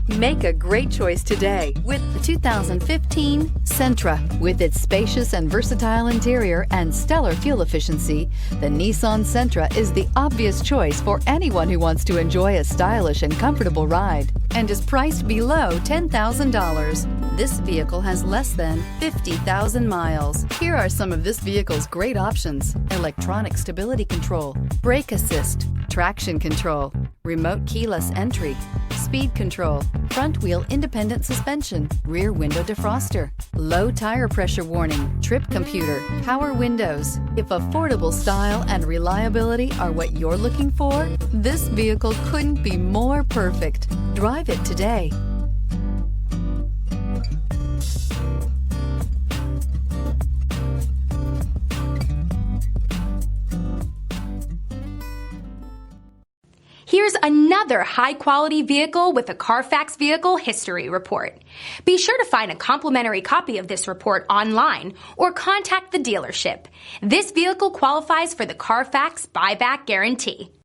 Make a great choice today with the 2015 Sentra. With its spacious and versatile interior and stellar fuel efficiency, the Nissan Sentra is the obvious choice for anyone who wants to enjoy a stylish and comfortable ride and is priced below $10,000. This vehicle has less than 50,000 miles. Here are some of this vehicle's great options: electronic stability control, brake assist, traction control, remote keyless entry, speed control, front wheel independent suspension, rear window defroster, low tire pressure warning, trip computer, power windows. If affordable style and reliability are what you're looking for, this vehicle couldn't be more perfect. Drive it today. Here's another high-quality vehicle with a Carfax Vehicle History Report. Be sure to find a complimentary copy of this report online or contact the dealership. This vehicle qualifies for the Carfax Buyback Guarantee.